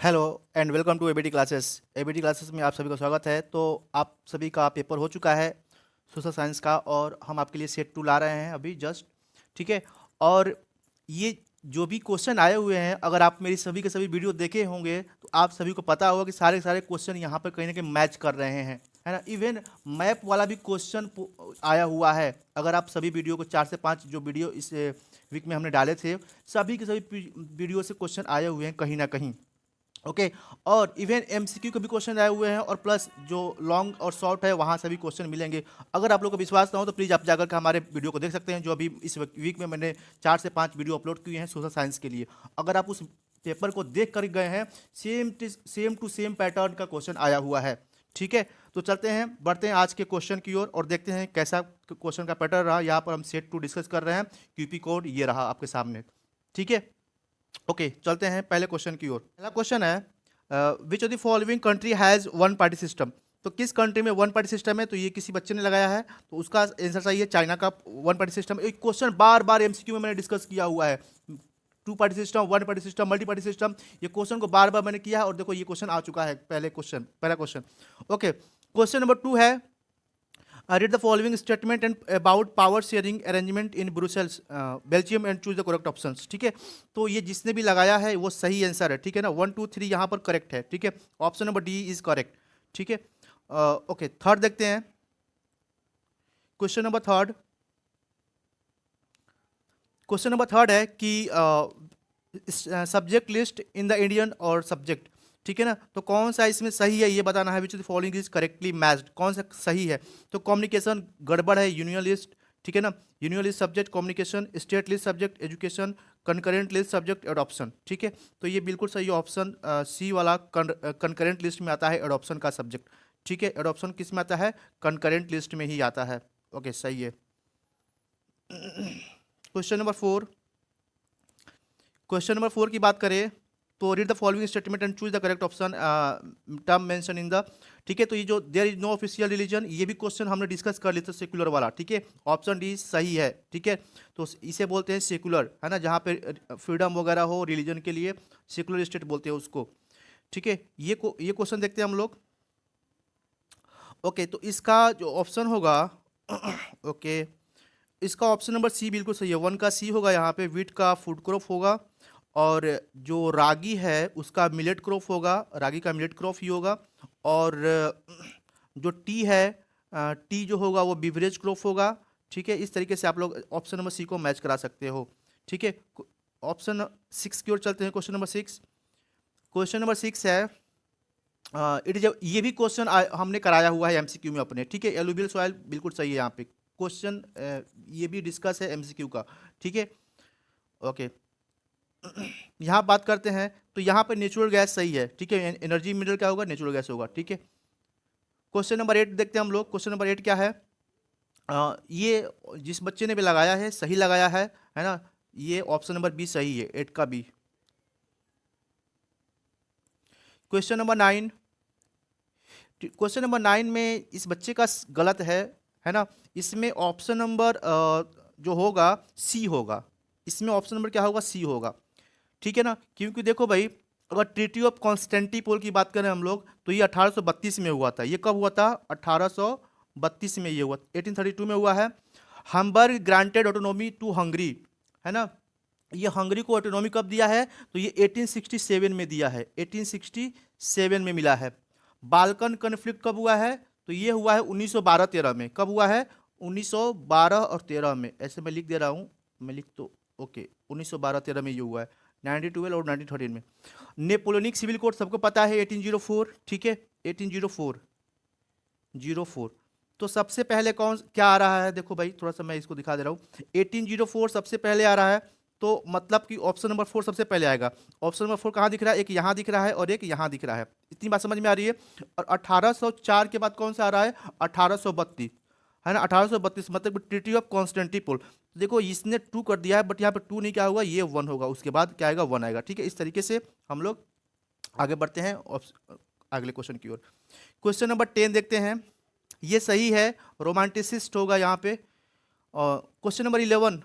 Hello and welcome to ABT classes. ABT classes में आप सभी का स्वागत है। तो आप सभी का पेपर हो चुका है सोशल साइंस का, और हम आपके लिए सेट 2 ला रहे हैं अभी जस्ट। ठीक है। और ये जो भी क्वेश्चन आए हुए हैं, अगर आप मेरी सभी के सभी वीडियो देखे होंगे तो आप सभी को पता होगा कि सारे के सारे क्वेश्चन यहाँ पर कहीं ना कहीं मैच कर रहे हैं, है ना। इवन मैप वाला भी क्वेश्चन आया हुआ है। अगर आप सभी वीडियो को 4 से 5 जो वीडियो इस वीक में हमने डाले थे, सभी के सभी वीडियो से क्वेश्चन आए हुए हैं कहीं ना कहीं। ओके। और इवन एमसीक्यू के भी क्वेश्चन आए हुए हैं, और प्लस जो लॉन्ग और शॉर्ट है वहाँ से भी क्वेश्चन मिलेंगे। अगर आप लोग को विश्वास ना हो तो प्लीज़ आप जाकर के हमारे वीडियो को देख सकते हैं, जो अभी इस वीक में मैंने 4 से 5 वीडियो अपलोड किए हैं सोशल साइंस के लिए। अगर आप उस पेपर को देख कर गए हैं, सेम टू सेम पैटर्न का क्वेश्चन आया हुआ है। ठीक है। तो चलते हैं, बढ़ते हैं आज के क्वेश्चन की ओर और देखते हैं कैसा क्वेश्चन का पैटर्न रहा। यहाँ पर हम सेट 2 डिस्कस कर रहे हैं। क्यूपी कोड ये रहा आपके सामने। ठीक है। ओके, चलते हैं पहले क्वेश्चन की ओर। पहला क्वेश्चन है which of the following country has one party system. तो किस कंट्री में वन पार्टी सिस्टम है? तो ये किसी बच्चे ने लगाया है, तो उसका आंसर सही है, चाइना का वन पार्टी सिस्टम। एक क्वेश्चन बार बार एमसीक्यू में मैंने डिस्कस किया हुआ है। Two party system, one party system, multi party system, ये क्वेश्चन को बार बार मैंने किया है, और देखो ये क्वेश्चन आ चुका है। पहला क्वेश्चन। ओके, क्वेश्चन नंबर 2 है read the following statement and about power sharing arrangement in Brussels, Belgium and choose the correct options। ठीक है। तो ये जिसने भी लगाया है वो सही आंसर है। ठीक है ना, 1 2 3 यहाँ पर करेक्ट है। ठीक है, option number D is correct. ठीक है। ओके, थर्ड देखते हैं। Question number third. Question number third है कि subject list in the Indian और सब्जेक्ट। ठीक है ना, तो कौन सा इसमें सही है ये बताना है। Which the following is correctly matched, कौन सा सही है। तो कम्युनिकेशन गड़बड़ है, यूनियन लिस्ट। ठीक है ना, union list subject, communication, state list subject, education, concurrent list subject, adoption. ठीक है, तो ये बिल्कुल सही ऑप्शन सी वाला कंकरेंट लिस्ट में आता है एडॉप्शन का सब्जेक्ट। ठीक है, एडॉप्शन किस में आता है? कंकरेंट लिस्ट में ही आता है। ओके, सही है। Question number 4। क्वेश्चन नंबर 4 की बात करें तो read the following statement and choose the correct option term mention in the. ठीक है, तो ये जो there is no official religion, ये भी क्वेश्चन हमने डिस्कस कर लिया था, सेकुलर वाला। ठीक है, ऑप्शन डी सही है। ठीक है, तो इसे बोलते हैं सेकुलर, है ना, जहाँ पे फ्रीडम वगैरह हो रिलीजन के लिए, सेकुलर स्टेट बोलते हैं उसको। ठीक है, ये क्वेश्चन देखते हैं हम लोग। ओके, तो इसका जो ऑप्शन होगा ओके, इसका ऑप्शन नंबर सी बिल्कुल सही है। 1 का सी होगा यहाँ पे। वीट का फूड क्रॉप होगा, और जो रागी है उसका मिलेट क्रॉप होगा, रागी का मिलेट क्रॉप ही होगा। और जो टी है, टी जो होगा वो बिवरेज क्रॉप होगा। ठीक है, इस तरीके से आप लोग ऑप्शन नंबर सी को मैच करा सकते हो। ठीक है, ऑप्शन 6 की ओर चलते हैं। Question number 6। क्वेश्चन नंबर 6 है इट इज, ये भी क्वेश्चन हमने कराया हुआ है एमसीक्यू में अपने। ठीक है, एलुवियल सॉइल बिल्कुल सही है यहाँ पे क्वेश्चन। ये भी डिस्कस है एमसीक्यू का। ठीक है। ओके, यहाँ बात करते हैं तो यहाँ पे नेचुरल गैस सही है। ठीक है, एनर्जी मिनरल क्या होगा? नेचुरल गैस होगा। ठीक है, क्वेश्चन नंबर 8 देखते हैं हम लोग। क्वेश्चन नंबर 8 क्या है? ये जिस बच्चे ने भी लगाया है सही लगाया है ना। ये ऑप्शन नंबर बी सही है, 8 का B. Question number 9। Question number 9 में इस बच्चे का गलत है ना। इसमें ऑप्शन नंबर जो होगा सी होगा। इसमें ऑप्शन नंबर क्या होगा? सी होगा। ठीक है ना, क्योंकि देखो भाई, अगर ट्रीटी ऑफ कॉन्स्टेंटिनोपल की बात करें हम लोग, तो ये 1832 में हुआ था। ये कब हुआ था? 1832 में ये हुआ, 1832 में हुआ है। Habsburg granted autonomy to Hungary, है ना। ये हंगरी को ऑटोनॉमी कब दिया है? तो ये 1867 में दिया है, 1867 में मिला है। बाल्कन कन्फ्लिक्ट कब हुआ है? तो ये हुआ है 1912-13 में। कब हुआ है? 1912 और 13 में। ऐसे मैं लिख दे रहा हूँ, मैं लिख तो ओके, 1912-13 में ये हुआ है। 1912 और 1913 में। नेपोलियनिक सिविल कोड सबको पता है, 1804। ठीक है, 1804। तो सबसे पहले कौन क्या आ रहा है? देखो भाई, थोड़ा सा मैं इसको दिखा दे रहा हूँ। 1804 सबसे पहले आ रहा है, तो मतलब कि ऑप्शन नंबर 4 सबसे पहले आएगा। ऑप्शन नंबर 4 कहाँ दिख रहा है? एक यहाँ दिख रहा है और एक यहाँ दिख रहा है। इतनी बात समझ में आ रही है। और 1804 के बाद कौन सा आ रहा है? 1832, है ना। 1832 मतलब ट्रीटी ऑफ कॉन्स्टेंटिनोपल। देखो इसने 2 कर दिया है, बट यहाँ पे 2 नहीं क्या होगा, ये 1 होगा। उसके बाद क्या आएगा? 1 आएगा। ठीक है, इस तरीके से हम लोग आगे बढ़ते हैं अगले क्वेश्चन की ओर। क्वेश्चन नंबर 10 देखते हैं। ये सही है, रोमांटिसिस्ट होगा यहाँ पे। और question number 11,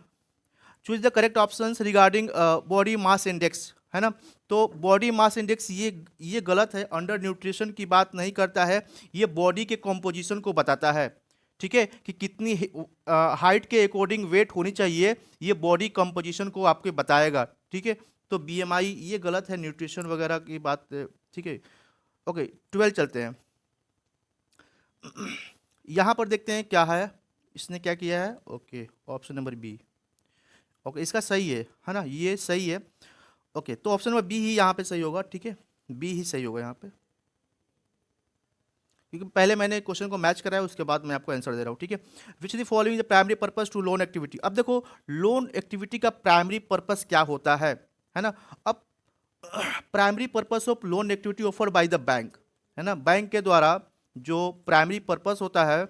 choose the correct options regarding body mass index, है ना। तो बॉडी मास इंडेक्स ये गलत है, अंडर न्यूट्रिशन की बात नहीं करता है, ये बॉडी के कॉम्पोजिशन को बताता है, ठीक है, कि कितनी हाइट के अकॉर्डिंग वेट होनी चाहिए, ये बॉडी कंपोजिशन को आपके बताएगा, ठीक है। तो बीएमआई ये गलत है, न्यूट्रिशन वगैरह की बात, ठीक है। ओके 12 चलते हैं। यहाँ पर देखते हैं क्या है, इसने क्या किया है। Okay option number B, okay इसका सही है ना, ये सही है। ओके तो ऑप्शन नंबर बी ही यहाँ पे सही होगा, ठीक है, बी ही सही होगा यहाँ पे, क्योंकि पहले मैंने क्वेश्चन को मैच कराया, उसके बाद मैं आपको आंसर दे रहा हूँ, ठीक है। Which is the following the primary purpose to loan activity. अब देखो लोन एक्टिविटी का प्राइमरी पर्पस क्या होता है ना। अब primary purpose of loan activity offered by the bank, है ना, बैंक के द्वारा जो प्राइमरी पर्पस होता है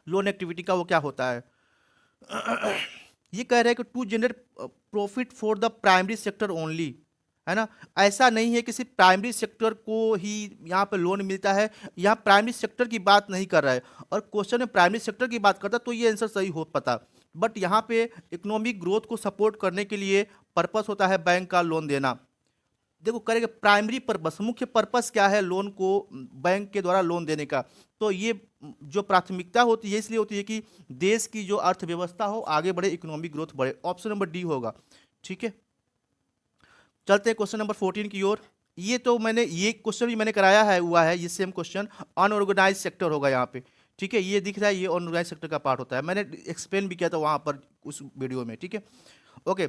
लोन एक्टिविटी का, वो क्या होता है। ये कह रहे हैं कि to generate profit for the primary sector only, है ना। ऐसा नहीं है कि सिर्फ प्राइमरी सेक्टर को ही यहाँ पे लोन मिलता है, यहाँ प्राइमरी सेक्टर की बात नहीं कर रहा है, और क्वेश्चन में प्राइमरी सेक्टर की बात करता तो ये आंसर सही हो पाता, बट यहाँ पे इकोनॉमिक ग्रोथ को सपोर्ट करने के लिए पर्पस होता है बैंक का लोन देना। देखो करेंगे प्राइमरी पर्पस, मुख्य पर्पस क्या है लोन को बैंक के द्वारा लोन देने का, तो ये जो प्राथमिकता होती है इसलिए होती है कि देश की जो अर्थव्यवस्था हो आगे बढ़े, इकोनॉमिक ग्रोथ बढ़े। ऑप्शन नंबर डी होगा, ठीक है। चलते हैं क्वेश्चन नंबर 14 की ओर। ये तो मैंने ये क्वेश्चन भी मैंने कराया है, हुआ है ये सेम क्वेश्चन, अनऑर्गेनाइज सेक्टर होगा यहाँ पे, ठीक है। ये दिख रहा है, ये अनऑर्गेनाइज सेक्टर का पार्ट होता है, मैंने एक्सप्लेन भी किया था वहाँ पर उस वीडियो में, ठीक है। ओके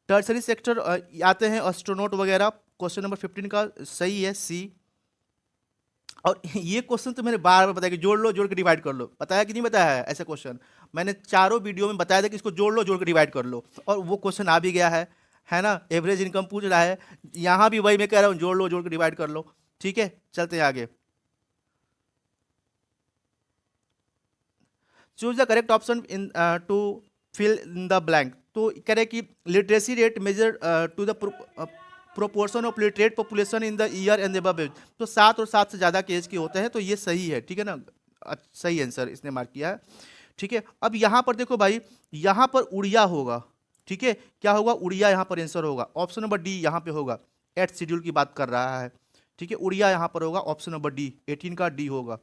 टर्सरी सेक्टर आते हैं एस्ट्रोनॉट वगैरह, क्वेश्चन नंबर 15 का सही है सी। और ये क्वेश्चन तो मैंने बार बार बताया कि जोड़ लो जोड़ के डिवाइड कर लो, बताया कि नहीं बताया है ऐसा क्वेश्चन, मैंने चारों वीडियो में बताया था कि इसको जोड़ लो जोड़ के डिवाइड कर लो, और वो क्वेश्चन आ भी गया है ना। एवरेज इनकम पूछ रहा है, यहाँ भी वही मैं कह रहा हूँ, जोड़ लो जोड़ के डिवाइड कर लो, ठीक है। चलते हैं आगे, choose the correct option in to fill in the blank. तो कह रहे कि literacy rate measure to the proportion of literate population in the year and above age, तो 7 और 7 से ज़्यादा के एज के होते हैं, तो ये सही है, ठीक है ना। सही आंसर इसने मार्क किया है, ठीक है। अब यहाँ पर देखो भाई, यहाँ पर उड़िया होगा, ठीक है, क्या होगा उड़िया यहाँ पर आंसर होगा, ऑप्शन नंबर डी यहाँ पे होगा, 8 शेड्यूल की बात कर रहा है, ठीक है, उड़िया यहाँ पर होगा, ऑप्शन नंबर डी 18 का डी होगा।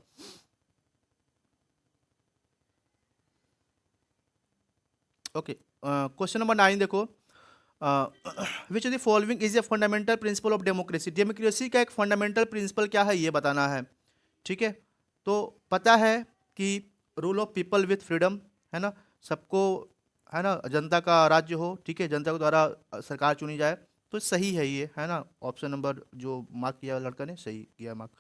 ओके क्वेश्चन नंबर 9 देखो, which of the following is a fundamental principle of democracy. Democracy का एक फंडामेंटल प्रिंसिपल क्या है ये बताना है, ठीक है। तो पता है कि rule of people with freedom, है ना, सबको, है ना, जनता का राज्य हो, ठीक है, जनता के द्वारा सरकार चुनी जाए, तो सही है ये, है ना। ऑप्शन नंबर जो मार्क किया लड़का ने सही किया मार्क।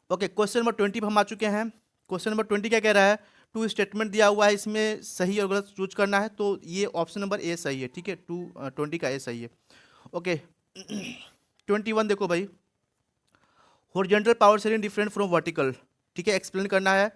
ओके क्वेश्चन नंबर 20 पर हम आ चुके हैं। क्वेश्चन नंबर 20 क्या कह रहा है, टू स्टेटमेंट दिया हुआ है, इसमें सही और गलत चूज करना है, तो ये ऑप्शन नंबर ए सही है, ठीक है, 20 का ए सही है। ओके 21 देखो भाई, horizontal power sharing different from vertical, ठीक है, एक्सप्लेन करना है।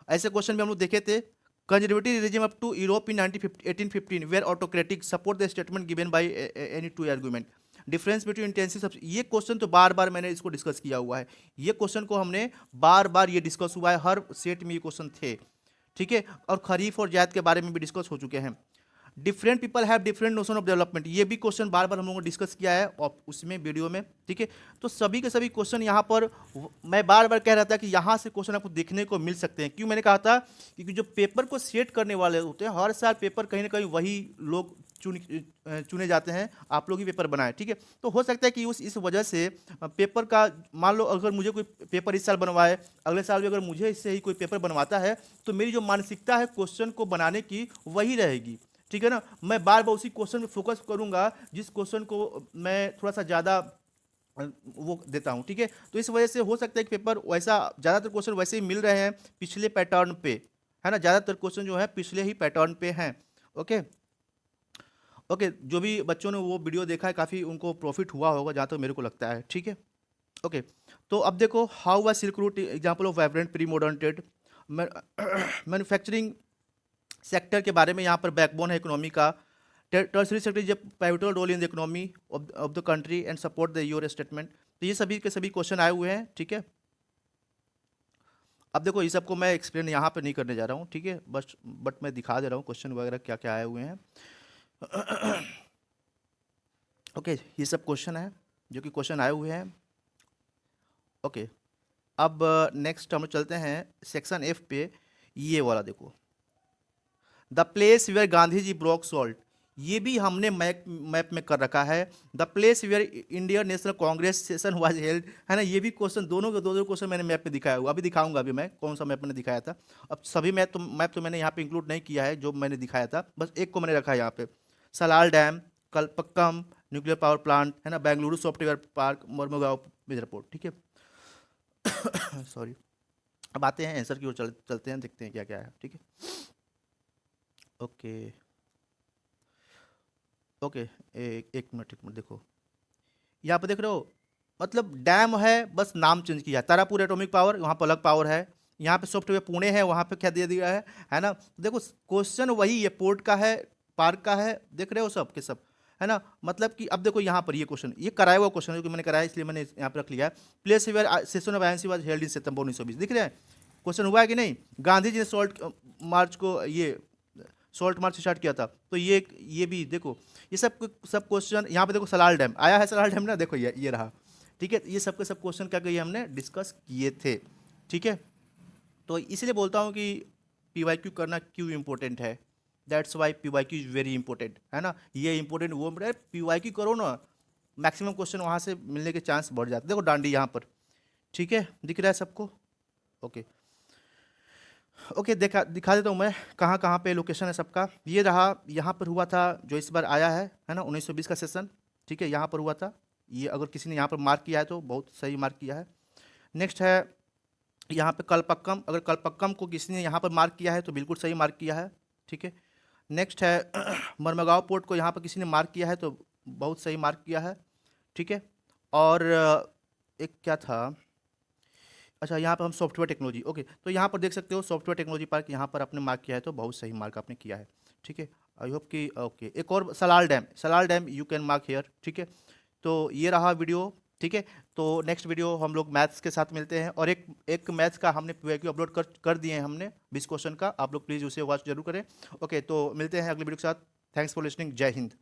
ऐसे क्वेश्चन भी हम लोग देखे थे। Conservative regime up to Europe in 1815 where autocratic support the statement given by any two argument. Difference between intensive, ये क्वेश्चन तो बार बार मैंने इसको डिस्कस किया हुआ है, ये क्वेश्चन को हमने बार बार ये डिस्कस हुआ है, हर सेट में ये क्वेश्चन थे, ठीक है। और खरीफ और जायद के बारे में भी डिस्कस हो चुके हैं। Different people have different notion of development, ये भी क्वेश्चन बार बार हम लोगों ने डिस्कस किया है और उसमें वीडियो में, ठीक है। तो सभी के सभी क्वेश्चन यहाँ पर मैं बार बार कह रहा था कि यहाँ से क्वेश्चन आपको देखने को मिल सकते हैं। क्यों मैंने कहा था, क्योंकि जो पेपर को सेट करने वाले होते हैं, हर साल पेपर कहीं ना कहीं वही लोग चुने जाते हैं, आप लोग ही पेपर बनाए, ठीक है। तो हो सकता है कि इस वजह से पेपर का, मान लो अगर मुझे कोई पेपर इस साल बनवाए, अगले साल भी अगर मुझे इससे ही कोई पेपर बनवाता है, तो मेरी जो मानसिकता है क्वेश्चन को बनाने की वही रहेगी, ठीक है ना। मैं बार बार उसी क्वेश्चन में फोकस करूंगा जिस क्वेश्चन को मैं थोड़ा सा ज़्यादा वो देता हूं, ठीक है। तो इस वजह से हो सकता है कि पेपर वैसा, ज़्यादातर क्वेश्चन वैसे ही मिल रहे हैं पिछले पैटर्न पे, है ना, ज़्यादातर क्वेश्चन जो है पिछले ही पैटर्न पे हैं। ओके ओके जो भी बच्चों ने वो वीडियो देखा है काफ़ी उनको प्रॉफिट हुआ होगा जहाँ तक मेरे को लगता है, ठीक है। ओके तो अब देखो, how was silk route example of vibrant pre modern trade. Manufacturing sector के बारे में यहाँ पर बैकबोन है इकोनॉमी का। Tertiary sector is pivotal role in the economy of the country and support the your statement. तो ये सभी के सभी क्वेश्चन आए हुए हैं, ठीक है। अब देखो ये सबको मैं एक्सप्लेन यहाँ पे नहीं करने जा रहा हूँ, ठीक है, बट मैं दिखा दे रहा हूँ क्वेश्चन वगैरह क्या क्या आए हुए हैं। ओके, ये सब क्वेश्चन है जो कि क्वेश्चन आए हुए हैं। ओके, अब नेक्स्ट हम लोग चलते हैं सेक्शन एफ पे। ये वाला देखो, the place where Gandhi ji broke salt, ये भी हमने मैप में कर रखा है। The place where Indian National Congress session was held, है ना। ये भी क्वेश्चन, दोनों के दो दो क्वेश्चन मैंने मैप में दिखाया हुआ, अभी दिखाऊंगा अभी मैं कौन सा मैप मैंने दिखाया था। अब सभी मैप तो मैंने यहाँ पे इंक्लूड नहीं किया है जो मैंने दिखाया था, बस एक को मैंने रखा है यहाँ पे। Salal dam, Kalpakkam nuclear power plant, है ना, बेंगलुरु सॉफ्टवेयर पार्क, मोरमुगांव मिर्जापुर, ठीक है। सॉरी। अब आते हैं आंसर की ओर, चलते हैं, देखते हैं क्या क्या है, ठीक है। ओके ओके, एक मिनट देखो, यहाँ पे देख रहे हो, मतलब डैम है, बस नाम चेंज किया है। तारापुर एटॉमिक पावर, वहाँ पर अलग पावर है। यहाँ पे सॉफ्टवेयर पुणे है, वहाँ पे क्या दे दिया है ना। देखो क्वेश्चन वही है, पोर्ट का है, पार्क का है, देख रहे हो सब के सब, है ना। मतलब कि अब देखो यहाँ पर ये क्वेश्चन, ये कराया हुआ क्वेश्चन है, जो कि मैंने कराया इसलिए मैंने यहाँ पे रख लिया है। Place where session of INC was held in September 1920, दिख रहे हैं क्वेश्चन हुआ है कि नहीं। गांधी जी ने सॉल्ट मार्च को, ये सॉल्ट मार्च स्टार्ट किया था, तो ये भी देखो, ये सब क्वेश्चन यहाँ पे देखो। सलाल डैम आया है, सलाल डैम ना, देखो ये रहा, ठीक है। ये सब के सब क्वेश्चन क्या कहिए हमने डिस्कस किए थे, ठीक है। तो इसलिए बोलता हूँ कि पीवाईक्यू करना क्यों इंपॉर्टेंट है। That's why PYQ is very important, है ना। ये इंपॉर्टेंट वो पीवाईक्यू करो ना, मैक्सिमम क्वेश्चन वहाँ से मिलने के चांस बढ़ जाते हैं। देखो डांडी यहाँ पर, ठीक है, दिख रहा है सबको। ओके ओके, दिखा देता हूँ मैं कहाँ कहाँ पे लोकेशन है सबका। ये रहा, यहाँ पर हुआ था जो इस बार आया है ना, 1920 का सेशन, ठीक है, यहाँ पर हुआ था। ये अगर किसी ने यहाँ पर मार्क किया है तो बहुत सही मार्क किया है। नेक्स्ट है यहाँ पे कलपक्कम, अगर कलपक्कम को किसी ने यहाँ पर मार्क किया है तो बिल्कुल सही मार्क किया है, ठीक है। नेक्स्ट है मरमगांव पोर्ट को यहाँ पर किसी ने मार्क किया है तो बहुत सही मार्क किया है, ठीक है। और एक क्या था, अच्छा यहाँ पर हम सॉफ्टवेयर टेक्नोलॉजी, ओके, तो यहाँ पर देख सकते हो सॉफ्टवेयर टेक्नोलॉजी पार्क यहाँ पर आपने मार्क किया है तो बहुत सही मार्क आपने किया है, ठीक है। आई होप कि ओके। एक और Salal dam you can mark here, ठीक है। तो ये रहा वीडियो, ठीक है। तो नेक्स्ट वीडियो हम लोग मैथ्स के साथ मिलते हैं, और एक मैथ्स का हमने पीवाईक्यू अपलोड कर दिए हैं हमने 20 क्वेश्चन का, आप लोग प्लीज़ उसे वॉच जरूर करें। ओके, तो मिलते हैं अगले वीडियो के साथ। थैंक्स फॉर लिसनिंग, जय हिंद।